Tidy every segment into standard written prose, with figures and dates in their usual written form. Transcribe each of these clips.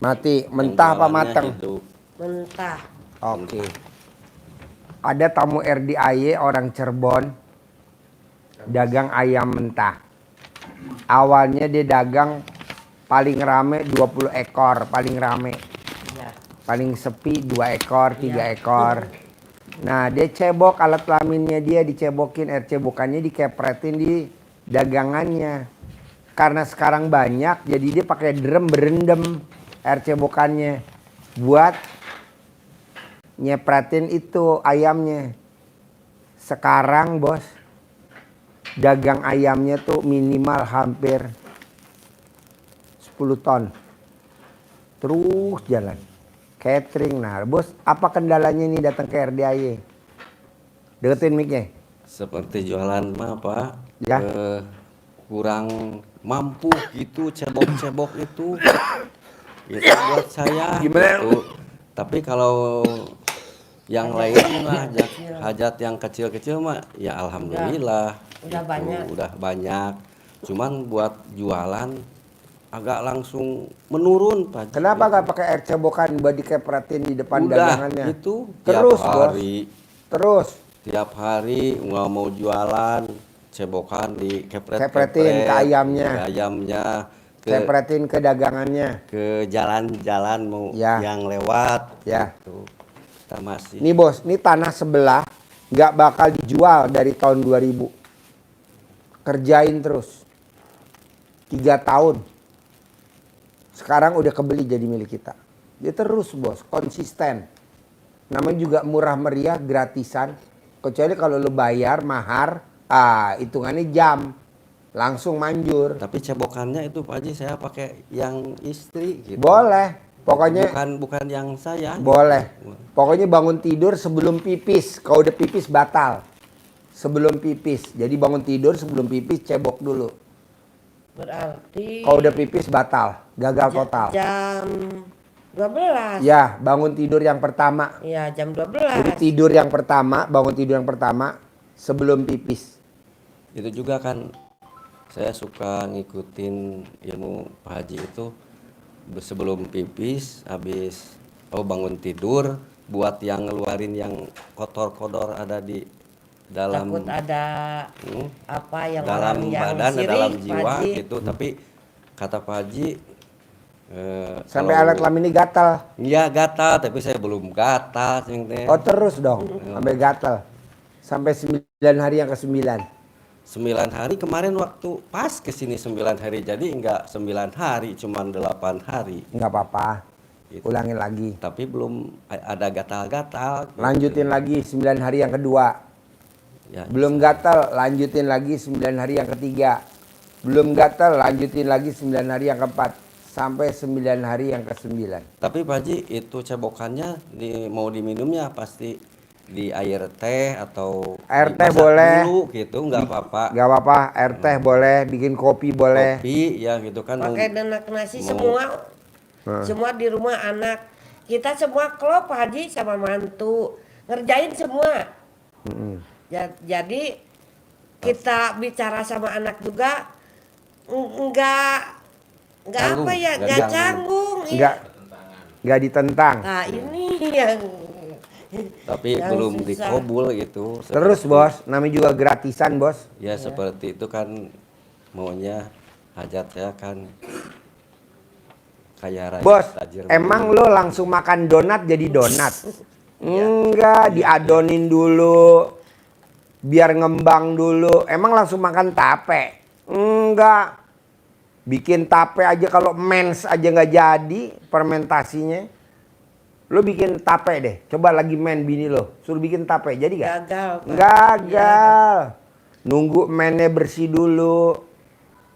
Mati. Mentah apa matang? Mentah. Oke. Ada tamu RDAY orang Cirebon dagang ayam mentah. Awalnya dia dagang paling rame 20 ekor, paling rame. Ya. Paling sepi 2 ekor, 3 ekor. Nah, dia cebok alat kelaminnya, dia dicebokin, air cebokannya dikepretin di dagangannya. Karena sekarang banyak, jadi dia pakai drum berendam air cebokannya buat nyepretin itu ayamnya. Sekarang bos, dagang ayamnya tuh minimal hampir 10 ton. Terus jalan. Catering. Nah bos, apa kendalanya nih datang ke RDAY? Deketin mic-nya. Seperti jualan mah Pak, Ya. kurang mampu gitu, cebok-cebok itu buat saya Gimana? gitu. Tapi kalau yang lain mah hajat yang kecil-kecil mah ya alhamdulillah Udah gitu, banyak. udah banyak. Cuman buat jualan agak langsung menurun Pak. Kenapa gak pakai air cebokan buat dikepretin di depan Udah dagangannya? itu Terus tiap hari, Terus tiap hari nggak mau jualan cebokan di kepretin ke ayamnya. Kepretin ke dagangannya. ke jalan-jalan mau Ya. yang lewat Ya. gitu. Kita masih Nih bos, ini tanah sebelah nggak bakal dijual dari tahun 2000. Kerjain terus 3 tahun. Sekarang udah kebeli jadi milik kita. Dia terus bos, konsisten. Namanya juga murah meriah, gratisan. Kecuali kalau lu bayar mahar, hitungannya jam. Langsung manjur. tapi cebokannya itu Pak Haji saya pakai yang istri gitu. Boleh. Pokoknya bukan yang saya. boleh. Gitu. Pokoknya bangun tidur sebelum pipis. Kalau udah pipis batal. Sebelum pipis. Jadi bangun tidur sebelum pipis cebok dulu. Berarti Kalau udah pipis batal. Gagal total. jam 12. Ya, bangun tidur yang pertama. Iya, jam Jadi 12. tidur yang pertama, bangun tidur yang pertama sebelum pipis. Itu juga kan saya suka ngikutin ilmu Pak Haji itu sebelum pipis, habis bangun tidur buat yang ngeluarin yang kotor-kotor ada di dalam Takut ada apa yang dalam orang yang badan, sirik, dalam Pak jiwa Haji. gitu. Tapi kata Pak Haji Sampai alat kelamin ini gatal. iya gatal, tapi saya belum gatal. Oh terus dong, sampai gatal. Sampai 9 hari yang ke-9. 9 hari kemarin waktu pas kesini 9 hari, jadi enggak 9 hari, cuman 8 hari. Enggak apa-apa, Gitu. ulangin lagi. Tapi belum ada gatal-gatal. Lanjutin lagi 9 hari yang kedua. Ya, Belum gatal, lanjutin lagi 9 hari yang ketiga. Belum gatal, lanjutin lagi 9 hari yang keempat. Sampai 9 hari yang ke-9. Tapi Pak Haji itu cebokannya mau diminumnya pasti di air teh atau Air teh dimasak boleh. dulu gitu, nggak apa-apa. Gak apa-apa, air teh boleh, bikin kopi boleh. Kopi ya gitu kan. Pakai denak nasi mau- semua. Semua di rumah anak. Kita semua klop Pak Haji sama mantu. Ngerjain semua. Jadi kita bicara sama anak juga enggak Canggung, apa ya, nggak enggak canggung. canggung. Iya. Enggak ditentang. Nah, ini yang Tapi yang belum susah. dikobul gitu. Terus Seperti- bos, namanya juga gratisan bos. Ya seperti itu kan maunya hajat saya kan kaya raya. Bos, tajir emang mulu. lo langsung makan donat jadi donat? Enggak, diadonin dulu. Biar ngembang dulu. Emang langsung makan tape? Enggak. Bikin tape aja kalau mens aja nggak jadi fermentasinya. Lo bikin tape deh. Coba lagi men bini lo. Suruh bikin tape. Jadi gak? gagal. Pak. Gagal. Nunggu mennya bersih dulu.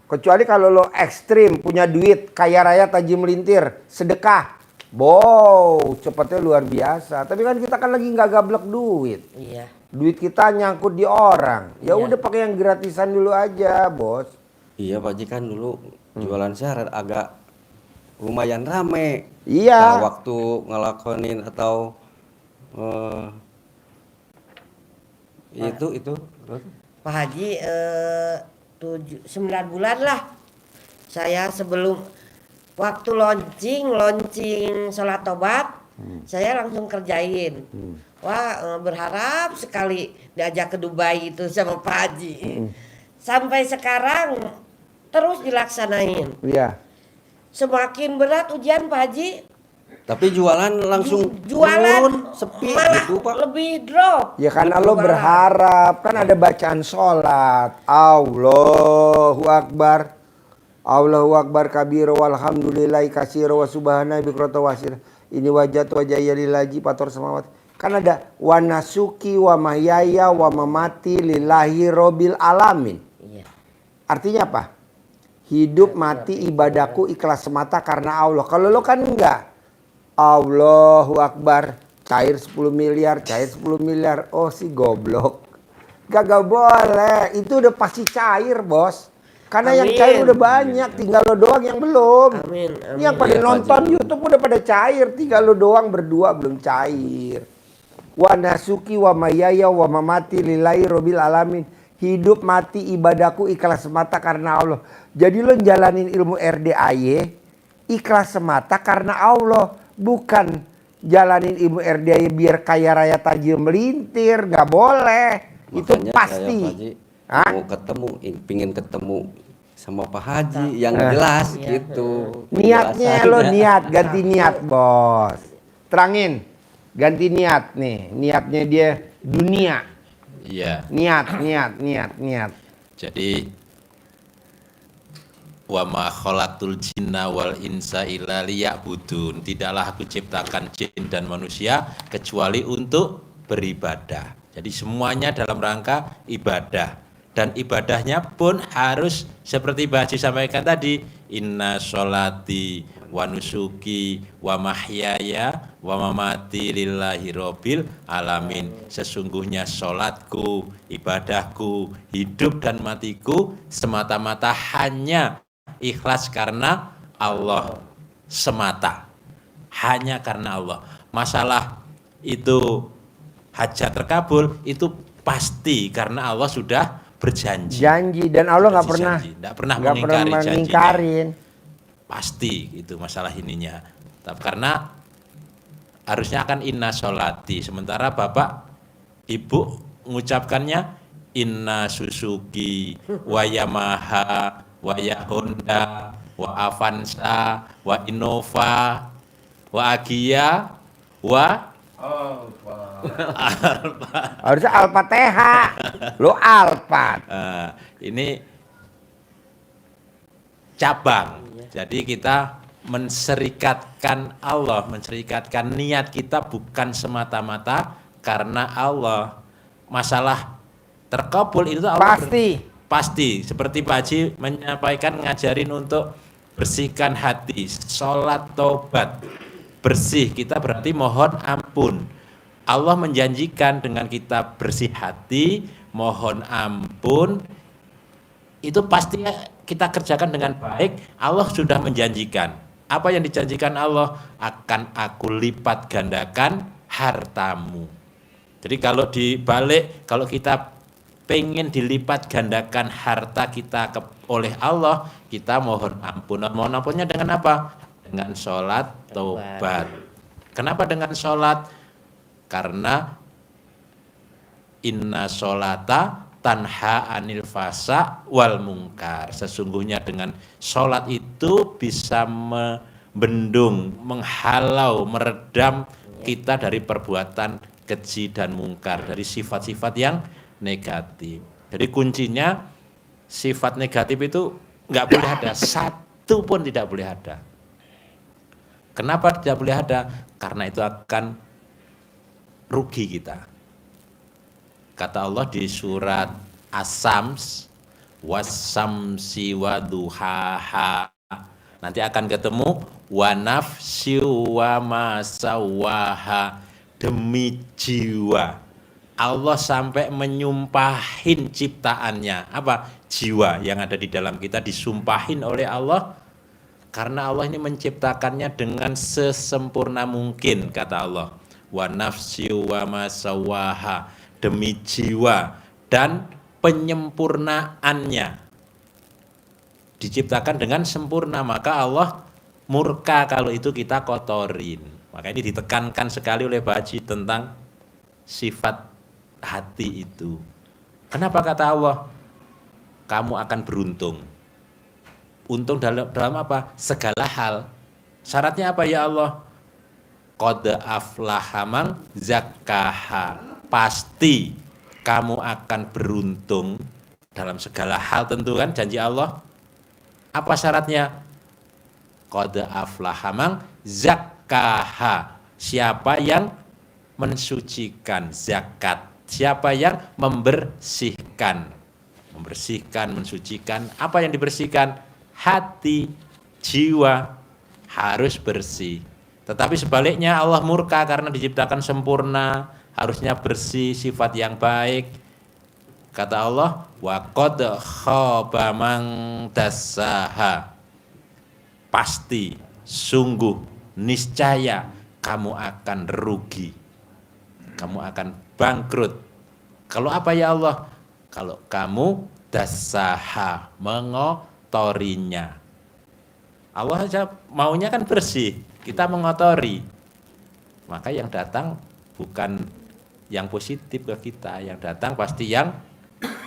Kecuali kalau lo ekstrim, punya duit, kaya raya tajam melintir, sedekah. Wow, cepetnya luar biasa. Tapi kan kita kan lagi nggak gablek duit. Iya. Duit kita nyangkut di orang. Ya Iya. udah pakai yang gratisan dulu aja, bos. Iya Pak Haji kan dulu jualan saya agak lumayan rame. Iya. Nah, waktu ngelakonin atau itu Pak Haji 9 bulan lah. Saya sebelum waktu launching sholat tobat, saya langsung kerjain. Wah, berharap sekali diajak ke Dubai itu sama Pak Haji. Sampai sekarang terus dilaksanain. Iya. Semakin berat ujian Pak Haji, Tapi jualan langsung jualan turun sepi malah gitu Pak. lebih drop. Ya karena lo Jualan. berharap, kan ada bacaan sholat. Allahu Akbar. Allahu Akbar kabir walhamdulillahi kasir wa subhanallahi bikrata wasir. Ini wajat wajaya lillahi pator samawat. Kan ada wa nasuki wa mahyaya wa mamati lillahi robbil alamin. Iya. Artinya apa? Hidup mati ibadahku ikhlas semata karena Allah. Kalau lo kan enggak. Allahu Akbar. Cair 10 miliar, cair 10 miliar. Oh si goblok. Gak boleh. Itu udah pasti cair bos. Karena yang Amin. cair udah banyak. Tinggal lo doang yang belum. Amin. Yang pada Iya, Pak nonton Haji. YouTube udah pada cair. Tinggal lo doang berdua belum cair. Wa nasuki wa mayaya wa mamati lillahi robbil alamin. Hidup mati ibadahku ikhlas semata karena Allah. Jadi lo jalanin ilmu RDAY ikhlas semata karena Allah. Bukan jalanin ilmu RDAY biar kaya raya tajir melintir. Gak boleh. Itu Makanya pasti. saya, Pak Haji, Hah? mau ketemu, pingin ketemu sama Pak Haji yang jelas Iya. gitu. Niatnya Penjelasannya. lo niat, ganti niat bos. Terangin, ganti niat nih. Niatnya dia dunia. Iya. Niat. Jadi wa ma khalaqtul jinna wal insa illa liya'budun. Tidaklah aku ciptakan jin dan manusia kecuali untuk beribadah. Jadi semuanya dalam rangka ibadah. Dan ibadahnya pun harus seperti Mbak Haji sampaikan tadi, inna sholati wa nusuki wa mahyaya wa mamati lillahi robbil alamin. Sesungguhnya sholatku, ibadahku, hidup dan matiku semata-mata hanya ikhlas karena Allah semata. Hanya karena Allah. Masalah itu hajat terkabul itu pasti karena Allah sudah berjanji. Janji dan Allah nggak Berjanji, pernah janji. Nggak pernah nggak mengingkari janjinya. mengingkarin. Pasti itu masalah ininya. Tapi karena harusnya akan inna sholati. Sementara Bapak Ibu mengucapkannya inna Suzuki wa Yamaha wa Honda wa Avanza wa Innova wa Agia wa Harusnya Al-Fatihah. Lo Alfat. ini cabang. Jadi kita menserikatkan Allah, menserikatkan niat kita bukan semata-mata karena Allah. Masalah terkabul itu Allah pasti. Seperti Pak Haji menyampaikan ngajarin untuk bersihkan hati, sholat tobat, bersih. Kita berarti mohon ampun. Allah menjanjikan dengan kita bersih hati, mohon ampun, itu pasti kita kerjakan dengan baik. Allah sudah menjanjikan. Apa yang dijanjikan Allah? Akan aku lipat gandakan hartamu. Jadi kalau dibalik, kalau kita pengen dilipat gandakan harta kita oleh Allah, kita mohon ampun. Mohon ampunnya dengan apa? Dengan sholat taubat. Kenapa dengan sholat? Karena inna sholata tanha anil fasa wal mungkar. Sesungguhnya dengan sholat itu bisa membendung, menghalau, meredam kita dari perbuatan keji dan mungkar, dari sifat-sifat yang negatif. Jadi kuncinya sifat negatif itu nggak boleh ada, satu pun tidak boleh ada. Kenapa tidak boleh ada? Karena itu akan rugi kita. Kata Allah di surat As-Sams, was-samsi wa duhaha. Nanti akan ketemu wa nafsi wa ma sawaha, demi jiwa. Allah sampai menyumpahin ciptaannya. Apa? Jiwa yang ada di dalam kita disumpahin oleh Allah. Karena Allah ini menciptakannya dengan sesempurna mungkin, kata Allah. Wa nafsi wa ma sawaha, demi jiwa dan penyempurnaannya. Diciptakan dengan sempurna, maka Allah murka kalau itu kita kotorin. Maka ini ditekankan sekali oleh Pak Haji tentang sifat hati itu. Kenapa kata Allah? Kamu akan beruntung. Untung dalam apa? Segala hal. Syaratnya apa ya Allah? Qad aflaha man zakkaha. Pasti kamu akan beruntung dalam segala hal, tentu kan janji Allah. Apa syaratnya? Qad aflaha man zakkaha. Siapa yang mensucikan zakat? Siapa yang membersihkan? Membersihkan, mensucikan. Apa yang dibersihkan? Hati, jiwa harus bersih. Tetapi sebaliknya Allah murka karena diciptakan sempurna, harusnya bersih, sifat yang baik. Kata Allah, wa qad khaba man dassaha. Pasti, sungguh, niscaya kamu akan rugi. Kamu akan bangkrut. Kalau apa ya Allah? Kalau kamu dassaha, mengotorinya. Allah saja maunya kan bersih, kita mengotori. Maka yang datang bukan yang positif ke kita, yang datang pasti yang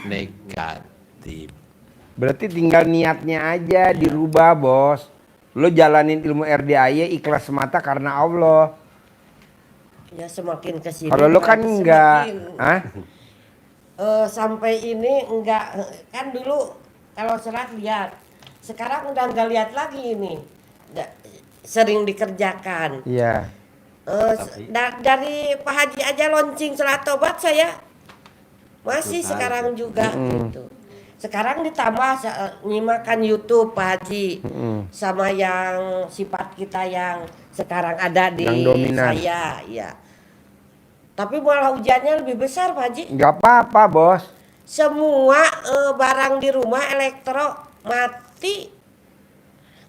negatif. Berarti tinggal niatnya aja dirubah, Bos. Lo jalanin ilmu RDAY ikhlas semata karena Allah. Ya semakin kesini. Kalau lo kan enggak, sampai ini enggak, kan dulu kalau sholat lihat, sekarang udah enggak lihat lagi ini. Sering dikerjakan. Iya. Dari Pak Haji aja launching sholat tobat saya masih sekarang juga gitu. Sekarang ditambah nyimakan YouTube Pak Haji sama yang sifat kita yang sekarang ada di saya, ya. Tapi malah ujiannya lebih besar Pak Haji. Nggak apa-apa, Bos. Semua barang di rumah elektro mati.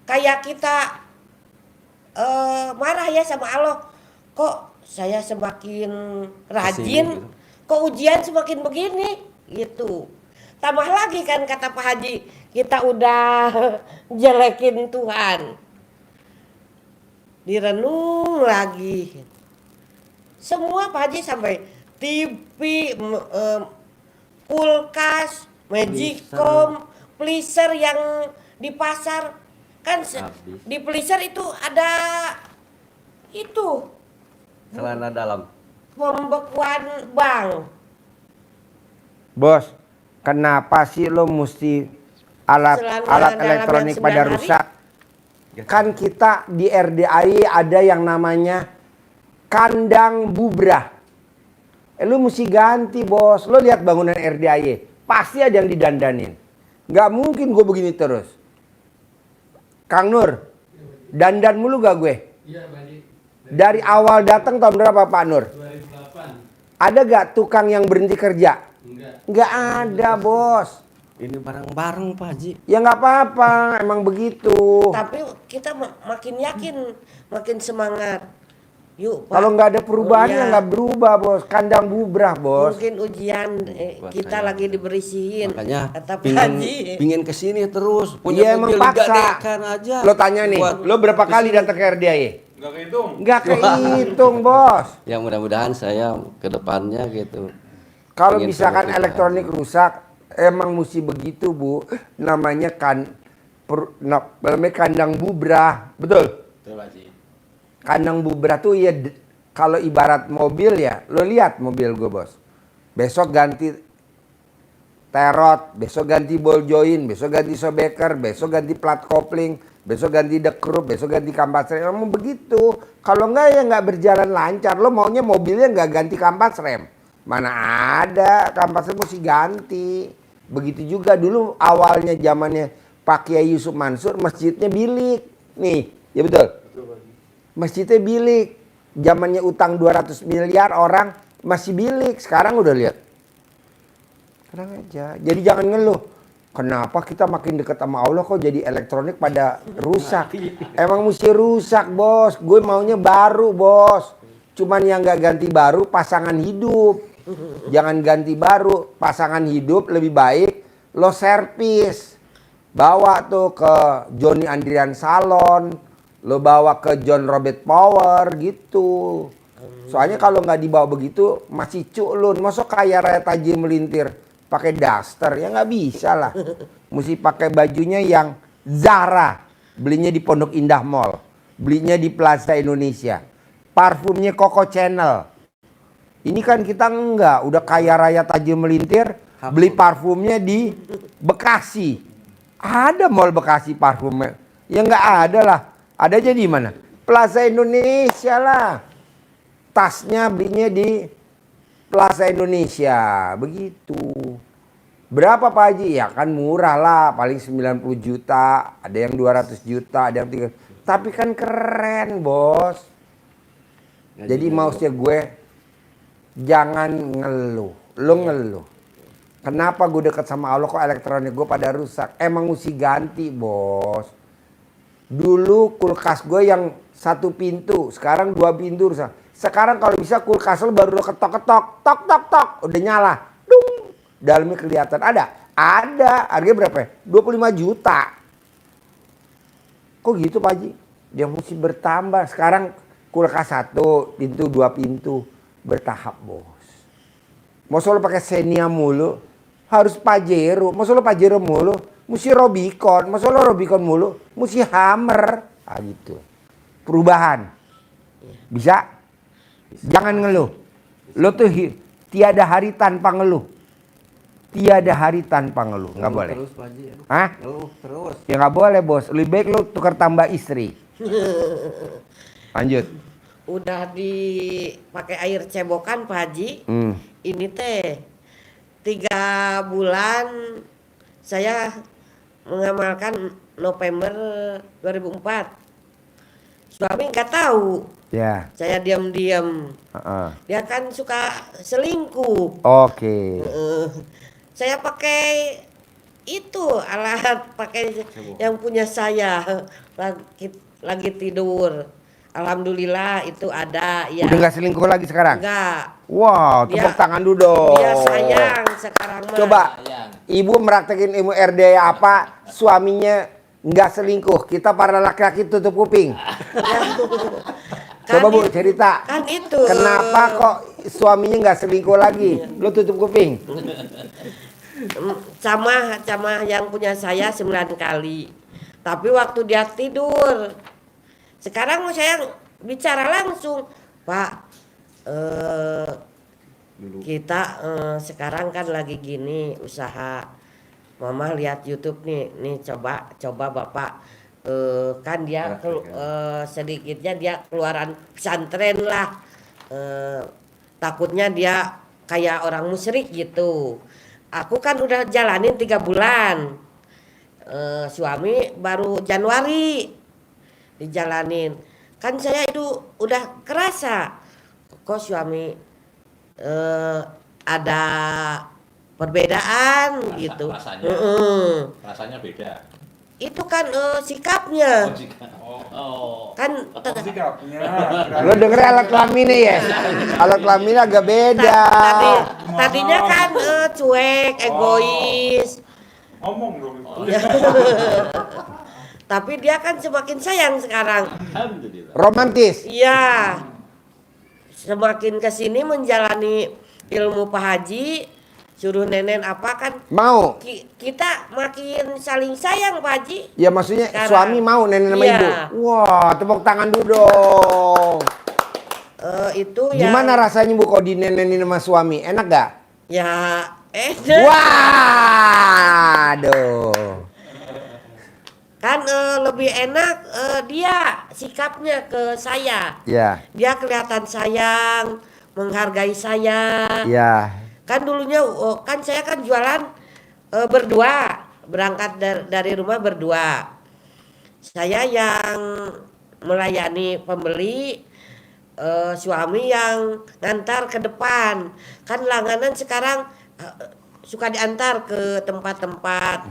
Kayak kita marah ya sama Allah. Kok saya semakin rajin, kok ujian semakin begini gitu. Tambah lagi kan kata Pak Haji, kita udah jelekin Tuhan. Direnung lagi. Semua Pak Haji sampai TV, kulkas, magicom, pleaser yang di pasar. Kan di pleaser itu ada itu. Celana dalam. Pembekuan bank. Bos, kenapa sih lo mesti alat elektronik pada rusak? Kan kita di RDAY ada yang namanya kandang bubrah. Lo mesti ganti, Bos. Lo lihat bangunan RDAY, pasti ada yang didandanin. Nggak mungkin gue begini terus. Kang Nur, dandan mulu gak gue? Iya, Pak Haji. Dari awal datang tahun berapa Pak Nur? 2008. Ada gak tukang yang berhenti kerja? Enggak. Nggak ada, Bos. Ini bareng-bareng Pak Haji. Ya nggak apa-apa, emang begitu. Tapi kita makin yakin, makin semangat. Yuk Pak. Kalau nggak ada perubahannya Oh, iya. nggak berubah, Bos. Kandang bubrah, Bos. Mungkin ujian kita lagi diberisihin. Makanya kata Pak pingin, Haji. pingin kesini terus. Iya, emang paksa. digadekan aja. Lo tanya nih, Buat lo berapa kali datang ke RDAY? Enggak kehitung. Nggak kehitung, Bos. Ya mudah-mudahan saya ke depannya gitu. Kalau Pengen misalkan sama elektronik rusak, emang mesti begitu, Bu. Namanya namanya kandang bubrah, betul? Betul Pak Haji. Kandang bubrah tuh ya kalau ibarat mobil ya, lo lihat mobil gue, Bos. Besok ganti terot, besok ganti ball joint, besok ganti sobeker, besok ganti plat kopling, besok ganti dekrup, besok ganti kampas rem. Emang begitu. Kalau enggak ya nggak berjalan lancar. Lo maunya mobilnya nggak ganti kampas rem. Mana ada kampas rem mesti ganti. Begitu juga dulu awalnya zamannya Pak Kiai Yusuf Mansur, masjidnya bilik. Nih, ya betul. Masjidnya bilik. Zamannya utang 200 miliar orang masih bilik. Sekarang udah lihat. Tenang aja. Jadi jangan ngeluh. Kenapa kita makin dekat sama Allah kok jadi elektronik pada rusak? Emang mesti rusak, Bos. Gue maunya baru, Bos. Cuman yang nggak ganti baru pasangan hidup. Jangan ganti baru, pasangan hidup lebih baik lo servis. Bawa tuh ke Joni Andrian Salon, Lo bawa ke John Robert Power gitu. Soalnya kalau nggak dibawa begitu masih culun. Masa kaya raya tajir melintir pakai daster ya nggak bisa lah. Mesti pakai bajunya yang Zara, belinya di Pondok Indah Mall, belinya di Plaza Indonesia. Parfumnya Coco Chanel. Ini kan kita enggak, udah kaya raya tajir melintir, beli parfumnya di Bekasi. Ada mall Bekasi parfumnya? Ya nggak ada lah. Adanya di mana? Plaza Indonesia lah. Tasnya belinya di Plaza Indonesia. Begitu. Berapa Pak Haji? Ya kan murah lah. Paling 90 juta. Ada yang 200 juta. Ada yang 3. Tapi kan keren bos. Jadi maksudnya gue. Jangan ngeluh. Lo ngeluh. Kenapa gue deket sama Allah kok elektronik gue pada rusak? Emang mesti ganti bos. Dulu kulkas gue yang 1 pintu, sekarang 2 pintu rusak. Sekarang kalau bisa kulkas lo baru lo ketok-ketok, tok tok tok, udah nyala. Dung. Dalamnya kelihatan. Ada? Ada. Harganya berapa ya? 25 juta. Kok gitu Pak Haji? Dia mesti bertambah. Sekarang kulkas 1 pintu, 2 pintu. Bertahap bos. Masa lo pakai Xenia mulu? Harus Pajero. Masa lo Pajero mulu? Mesti Robicon. Masa lo Robicon mulu? Mesti Hammer. Ah gitu. Perubahan. Bisa? Jangan ngeluh. Lo tuh tiada hari tanpa ngeluh. Tiada hari tanpa ngeluh. Nggak boleh. Terus Pak Haji. Hah? Ngeluh terus. Ya nggak boleh bos. Lebih baik lo tukar tambah istri. Lanjut. Udah dipakai air cebokan Pak Haji. Ini teh 3 bulan saya mengamalkan November 2004. Suami nggak tahu. Ya. Saya diam-diam. Dia kan suka selingkuh. Oke. Saya pakai itu alat pakai yang punya saya lagi tidur. Alhamdulillah itu ada ya. Udah nggak selingkuh lagi sekarang? Enggak. Wow, tepuk tangan dulu dong. Dia sayang sekarang mah. Coba ibu meraktekin ilmu RD apa suaminya nggak selingkuh. Kita para laki-laki tutup kuping. Coba Bu cerita. Kan itu. Kenapa kok suaminya nggak selingkuh lagi? Lo tutup kuping. Sama yang punya saya 9 kali. Tapi waktu dia tidur. Sekarang saya bicara langsung, Pak. Kita sekarang kan lagi gini usaha. Mama lihat YouTube nih coba Bapak. Kan dia sedikitnya dia keluaran pesantren lah. Takutnya dia kayak orang musyrik gitu. Aku kan udah jalanin 3 bulan. Suami baru Januari dijalanin. Kan saya itu udah kerasa kok suami ada perbedaan gitu. Rasanya beda. Itu kan sikapnya. Kan Lo denger alat kelaminnya ya? Alat kelaminnya agak beda. tadinya kan cuek, egois. Ngomong dong. Tapi dia kan semakin sayang sekarang. Alhamdulillah. Romantis. Iya. Semakin kesini menjalani ilmu Pak Haji, suruh nenek apa kan Mau. kita makin saling sayang Pak Haji. Ya maksudnya Sekarang. suami mau nenek sama Iya. ibu. Wah, tepuk tangan dulu dong. Itu yang Gimana rasanya Bu kalau dinenenin sama suami? Enak gak? ya Waduh. kan lebih enak dia sikapnya ke saya. Ya, Dia kelihatan sayang, menghargai saya. ya. Kan dulunya kan saya kan jualan berdua, berangkat dari rumah berdua. Saya yang melayani pembeli, suami yang ngantar ke depan. Kan langganan sekarang suka diantar ke tempat-tempat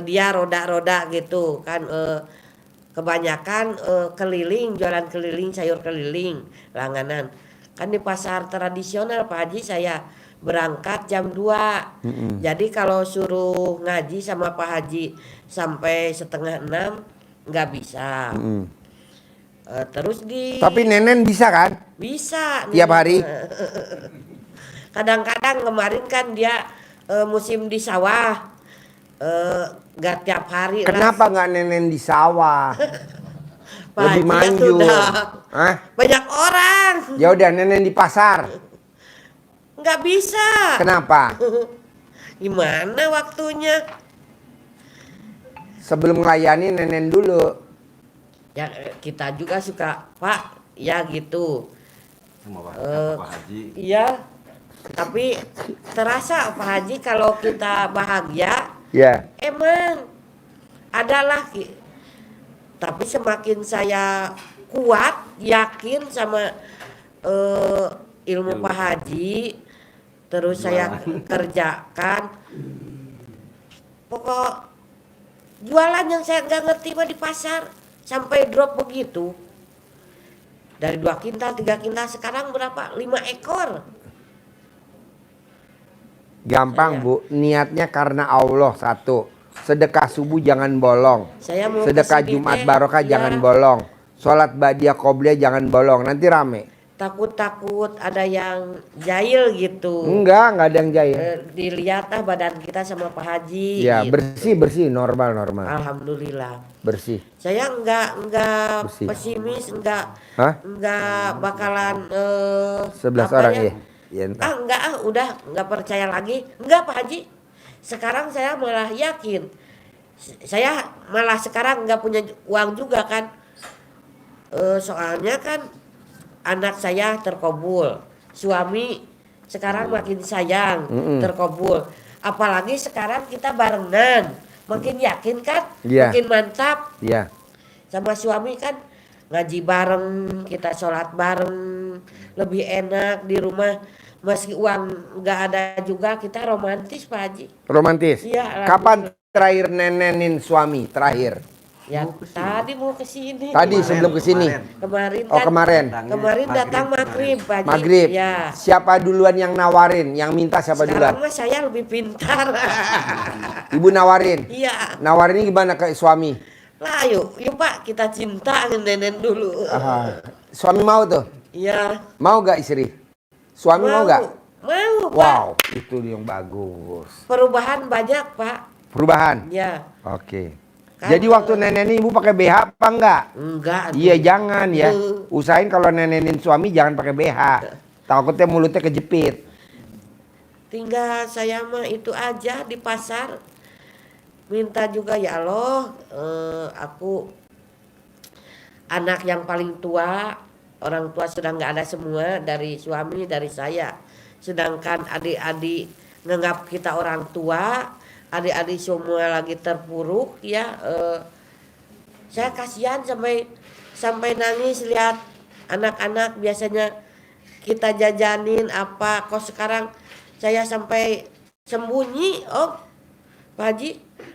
dia roda-roda gitu kan. Kebanyakan keliling, jualan keliling, sayur keliling langganan. Kan di pasar tradisional Pak Haji saya berangkat jam 2. Jadi kalau suruh ngaji sama Pak Haji sampai 5:30 nggak bisa. Terus Tapi Nenen bisa kan? bisa Tiap hari? Kadang-kadang kemarin kan dia musim di sawah, nggak tiap hari lah. Kenapa nggak Nenen di sawah? Pak Lebih Haji ya manjur. sudah. Hah? Banyak orang, Ya udah Nenen di pasar. nggak bisa. Kenapa? Gimana waktunya? Sebelum melayani Nenen dulu. Ya kita juga suka, Pak, ya gitu. Sama Pak Haji. Iya, tapi terasa Pak Haji kalau kita bahagia, Ya. emang adalah. Tapi semakin saya kuat, yakin sama ilmu Pak Haji, terus saya kerjakan. Pokok jualan yang saya nggak ngerti mah di pasar sampai drop begitu. Dari 2 kintal, 3 kintal, sekarang berapa? 5 ekor. Gampang Saya- Bu, niatnya karena Allah satu. Sedekah subuh jangan bolong. Saya mau Sedekah kesini Jumat teh, barokah ya, jangan bolong. Sholat badiah qobliyah jangan bolong. Nanti rame. takut-takut ada yang jahil gitu. Enggak ada yang jahil. Dilihat lah badan kita sama Pak Haji. Ya gitu. bersih normal. Alhamdulillah. Bersih. Saya enggak Bersih. pesimis, enggak Hah? bakalan 11 apa orang ya? ya? Ya entah. Enggak udah enggak percaya lagi. Enggak Pak Haji. Sekarang saya malah yakin. Saya malah sekarang enggak punya uang juga kan. Soalnya kan anak saya terkabul. Suami sekarang makin sayang, terkabul. Apalagi sekarang kita barengan. Makin yakin kan? Iya. Makin mantap. Iya. Sama suami kan ngaji bareng, kita sholat bareng, lebih enak di rumah. Meski uang nggak ada juga, kita romantis Pak Haji. Romantis. Iya, Kapan terakhir nenenin suami? Terakhir. Ya tadi mau kesini. Tadi sebelum kesini. Kemarin Oh kan. kemarin. Kemarin datang maghrib Pak Haji. Maghrib. Ya. Siapa duluan yang nawarin? Yang minta siapa Sekarang duluan? mah saya lebih pintar. Ibu nawarin. Iya. Nawarinnya gimana ke suami? Lah yuk Pak kita cinta nenen dulu. Suami mau tuh? Iya. Mau gak istri? Suami mau gak? Mau Pak. Wow, itu yang bagus. Perubahan banyak Pak. Perubahan? Ya. Oke. Kan, Jadi waktu nenenin ibu pakai BH apa enggak? Enggak. Iya jangan ya. Hmm. Usahain kalau nenenin suami jangan pakai BH. Takutnya mulutnya kejepit. Tinggal saya mah itu aja di pasar. Minta juga ya Allah, aku anak yang paling tua, orang tua sudah nggak ada semua dari suami dari saya. Sedangkan adik-adik nganggap kita orang tua, adik-adik semua lagi terpuruk ya. Saya kasihan sampai nangis lihat anak-anak biasanya kita jajanin apa, kok sekarang saya sampai sembunyi Pak Haji,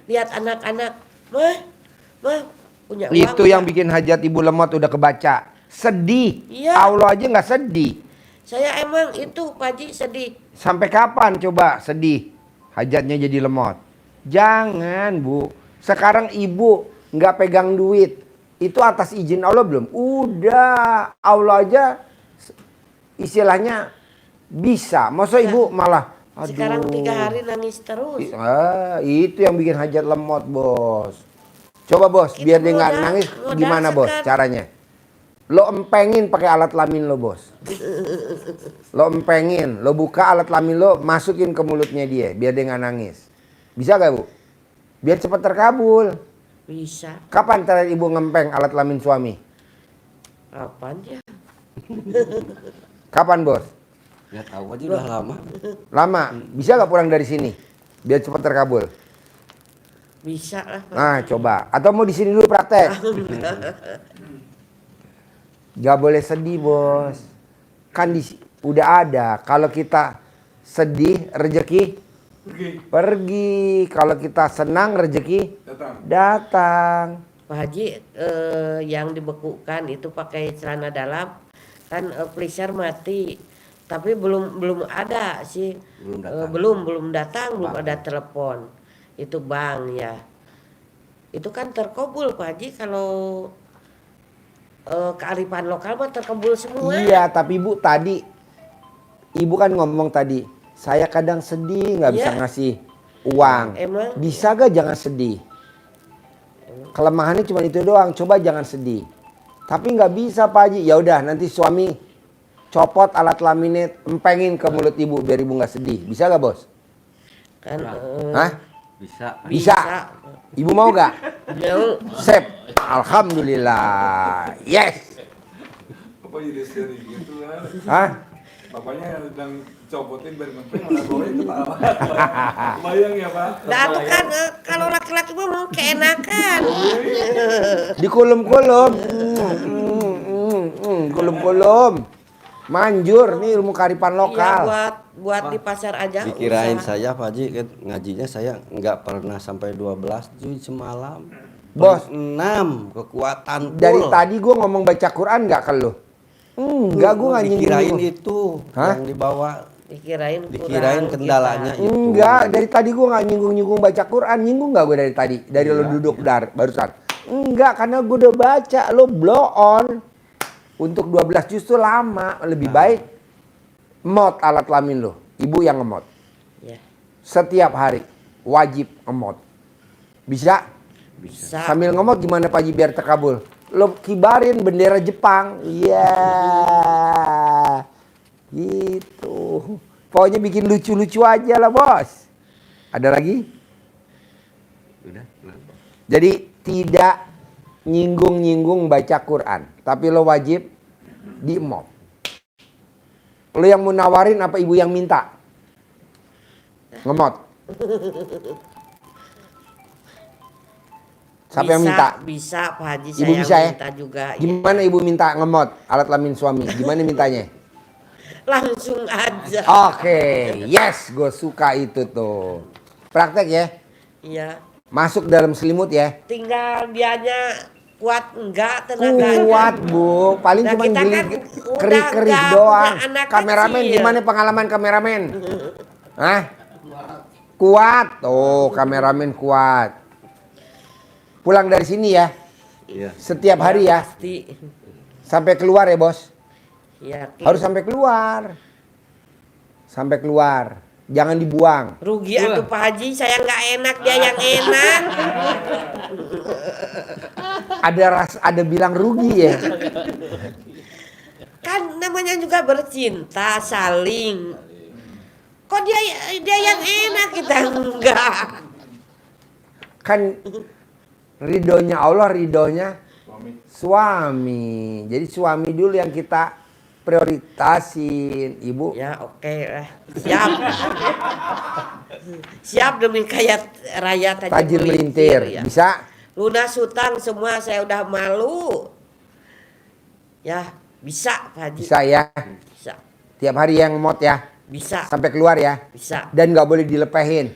lihat anak-anak, mah punya uang. Itu yang bikin hajat ibu lemot udah kebaca. Sedih. Iya. Allah aja nggak sedih. Saya emang itu Pak Haji sedih. Sampai kapan coba sedih? Hajatnya jadi lemot. Jangan Bu. Sekarang ibu nggak pegang duit. Itu atas izin Allah belum? Udah. Allah aja istilahnya bisa. Masa ibu malah aduh. Sekarang 3 hari nangis terus. Itu yang bikin hajat lemot Bos. Coba Bos, Kita biar dia nggak modal- nangis modal gimana Bos sekarang. caranya? Lo empengin pakai alat lamin lo Bos. Lo empengin, lo buka alat lamin lo, masukin ke mulutnya dia biar dia nggak nangis. Bisa gak Bu? Biar cepat terkabul. Bisa. Kapan terakhir ibu ngempeng alat lamin suami? Apaan ya? Kapan Bos? Ya tahu aja udah lama. Lama. Bisa gak pulang dari sini? Biar cepat terkabul. Bisa lah. Nah coba. Atau mau di sini dulu praktek? Gak boleh sedih Bos. Kan udah ada. Kalau kita sedih rezeki pergi. Kalau kita senang rezeki datang. Pak Haji yang dibekukan itu pakai celana dalam kan pleasure mati. Tapi belum ada sih. Belum datang. Belum datang, belum ada telepon. Itu bank ya. Itu kan terkabul Pak Haji kalau kearifan lokal mah terkebul semua. Iya, tapi Bu tadi Ibu kan ngomong tadi, saya kadang sedih nggak bisa Iya. ngasih uang. Emang? Bisa gak jangan sedih? Kelemahannya cuma itu doang. Coba jangan sedih. Tapi nggak bisa Pak Haji. Ya udah nanti suami copot alat laminate, empengin ke mulut Ibu biar Ibu nggak sedih. Bisa gak Bos? Kan Hah? Bisa. Bisa. Ibu mau gak? mau. Sip. Alhamdulillah. Yes. Apa jadi sering gitu kan? Hah? Bapaknya sedang copotin biar ngepeng, malah bawa itu tawa. Bayang ya Pak? Nah, itu kan kalau laki-laki mah mau keenakan. Dikulum-kulum. Kulum-kulum. Manjur nih ilmu kearifan Iya, lokal. buat di pasar aja. Dikirain usaha. saya Pak Haji kan ngajinya saya nggak pernah sampai 12 juz semalam. Bos. 6 kekuatan full. Dari tadi gue ngomong baca Quran nggak ke lu? Enggak, gue nggak dikirain nyinggung. itu Hah? yang dibawa. Dikirain Dikirain kurang kendalanya kita. itu. Enggak, dari tadi gue nggak nyinggung-nyinggung baca Quran. Nyinggung nggak gue dari tadi? Dari lo duduk barusan. Enggak, karena gue udah baca. Lo blow on. Untuk 12 juz tuh lama. Lebih baik mod alat lamin lo. Ibu yang ngemod. Ya, Setiap hari. Wajib ngemod. Bisa? bisa. Sambil ngemod gimana Pak Haji biar terkabul? Lo kibarin bendera Jepang. Iya. Gitu. Pokoknya bikin lucu-lucu aja lah Bos. Ada lagi? Udah. Kenapa? Jadi tidak nyinggung-nyinggung baca Quran. Tapi lo wajib di-mod. Lo yang mau nawarin apa ibu yang minta? Ngemot. Siapa yang minta? Bisa Pak Haji, Ibu saya bisa ya? minta juga. Ya. Gimana ibu minta ngemot alat lamin suami? Gimana mintanya? Langsung aja. Oke, yes, gue suka itu tuh. Praktek ya, Iya. masuk dalam selimut ya. Tinggal dianya kuat enggak tenaganya. Kuat Bu, paling Nah, cuma kita geli kan kerik-kerik udah doang. punya anak Kameramen kecil. gimana pengalaman kameramen? Hah? Kuat, oh kameramen kuat. Pulang dari sini ya, Iya. setiap hari ya, Pasti. sampai keluar ya Bos. Yakin. Harus sampai keluar, sampai keluar, jangan dibuang. Rugi atuh Pak Haji, saya nggak enak, dia yang enak. Ada bilang rugi ya. Kan namanya juga bercinta, saling. Kok dia yang enak, kita enggak. Kan ridhonya Allah, ridhonya suami. Jadi suami dulu yang kita prioritasin, Ibu. Ya oke lah, siap. Siap demi kaya raya Tajir melintir, ya. bisa? Lunas hutang semua saya udah malu. Ya bisa Pak Haji. Bisa ya. Bisa. Tiap hari yang mod ya, Bisa. sampai keluar ya. Bisa. Dan nggak boleh dilepehin.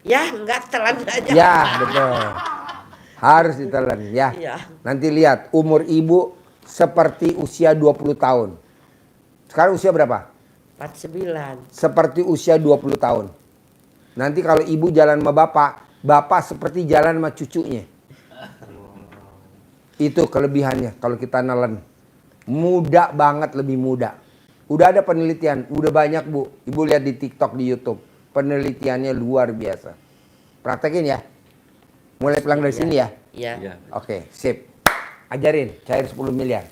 Ya enggak telan aja. Ya, betul. Harus ditelan ya. Iya. Nanti lihat umur Ibu seperti usia 20 tahun. Sekarang usia berapa? 49. Seperti usia 20 tahun. Nanti kalau Ibu jalan sama Bapak seperti jalan sama cucunya. Itu kelebihannya kalau kita nelen. Muda banget, lebih muda. Udah ada penelitian, udah banyak Bu. Ibu lihat di TikTok, di YouTube. Penelitiannya luar biasa. Praktekin ya. Mulai pulang dari sini ya. Iya. Iya. Oke, sip. Ajarin, cair 10 miliar.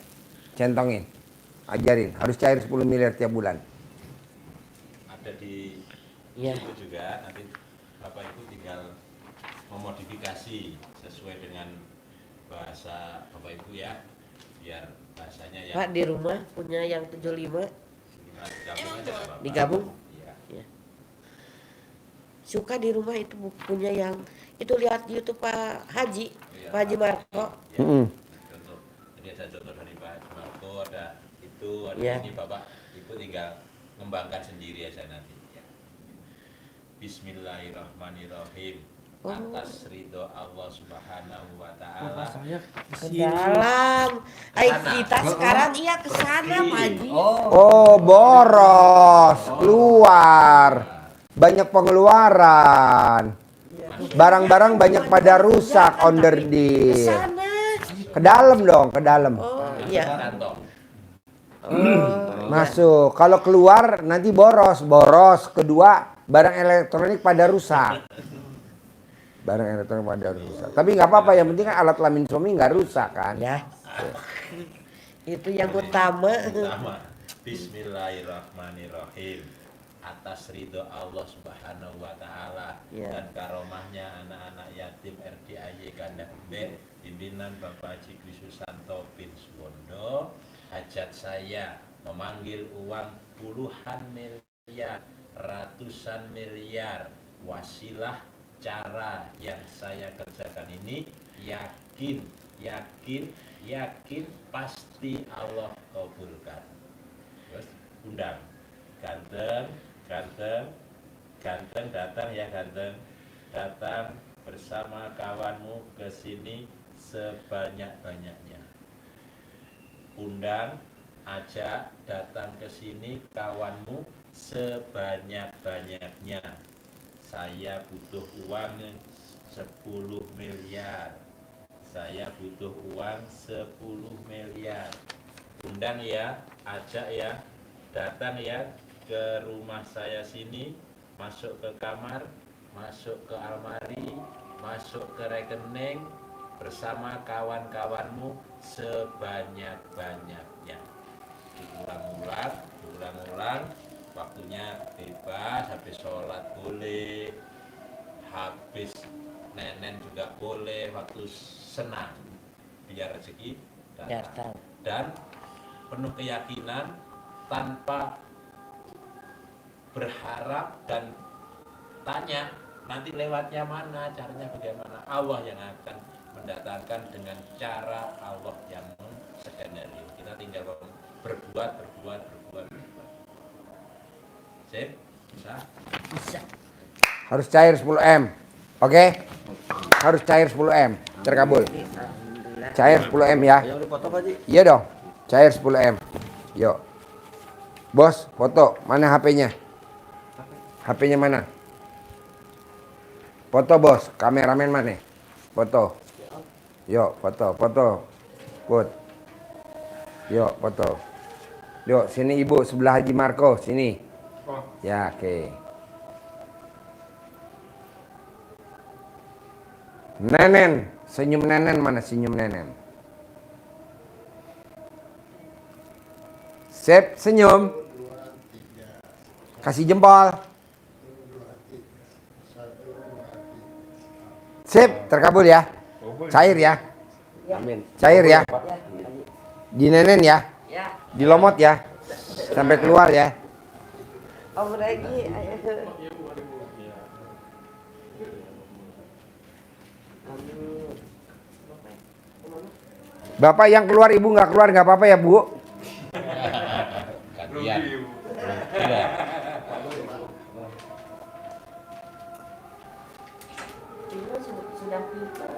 Centongin. Ajarin, harus cair 10 miliar tiap bulan. Ada di Iya. itu juga, nanti Bapak Ibu tinggal memodifikasi sesuai dengan bahasa Bapak Ibu ya, biar bahasanya ya Pak di rumah punya yang 75 digabung aja sama Bapak. digabung. Iya. Ya. Suka di rumah itu punya yang itu lihat di YouTube Pak Haji, Iya. Pak Haji Marco. Ya, Mm-mm. contoh, jadi ada contoh dari Pak Marco, ada itu, ada Iya. ini Bapak Ibu tinggal ngembangkan sendiri aja nanti. Ya. Bismillahirrahmanirrahim. Oh. Atas ridho Allah Subhanahu wa Ta'ala. Ke dalam. Kita sekarang iya ke sana Pak Haji. Oh, boros. Keluar. Banyak pengeluaran. Barang-barang banyak pada rusak, onder Ke deal. sana. Ke dalam dong, ke dalam. Oh, Iya. kantong. Masuk. Kalau keluar nanti boros. Kedua, barang elektronik pada rusak. Barang elektronik pada rusak. Tapi nggak apa-apa, yang penting kan alat kelamin suami nggak rusak kan. Ya. Itu yang utama. Pertama, Bismillahirrahmanirrahim. Atas ridho Allah Subhanahu wa Ta'ala Ya. dan karomahnya anak-anak yatim RDAY Kandang B, pimpinan Bapak Haji Dwi Susanto bin Suwondo, hajat saya memanggil uang puluhan miliar, ratusan miliar, wasilah cara yang saya kerjakan ini yakin pasti Allah kabulkan. Terus undang ganteng datang ya, datang bersama kawanmu ke sini sebanyak-banyaknya. Undang, ajak datang ke sini kawanmu sebanyak-banyaknya. Saya butuh uang 10 miliar. Saya butuh uang 10 miliar. Undang ya, ajak ya, datang ya ke rumah saya sini, masuk ke kamar, masuk ke almari, masuk ke rekening bersama kawan-kawanmu sebanyak-banyaknya. Diulang-ulang, waktunya bebas, habis sholat boleh, habis nenen juga boleh, waktu senang, biar rezeki datang. Dan penuh keyakinan tanpa berharap dan tanya nanti lewatnya mana, caranya bagaimana. Allah yang akan mendatangkan dengan cara Allah yang skenario. Kita tinggal berbuat. Sip? Bisa? Harus cair 10 M. Oke? Harus cair 10 M. Terkabul. Cair 10 M ya. Yang dipoto Pak Haji. Iya dong. Cair 10 M. Yuk. Bos, foto. Mana HP-nya? HP-nya mana? Foto bos. Kameramen mana? Foto. Yuk, foto. Put. Yuk, foto. Yuk, sini ibu sebelah Haji Marco. Sini. Ya, oke. Nenen. Senyum nenen mana? Senyum nenen. Sip, senyum. Kasih jempol. Sip, terkabul ya. Cair ya. Amin. Cair ya. Pak. Di nenen ya. Ya. Di lomot ya. Sampai keluar ya. Om Regi, ayo. Bapak yang keluar, ibu nggak keluar nggak apa-apa ya bu. Gantian. Sudah pintar.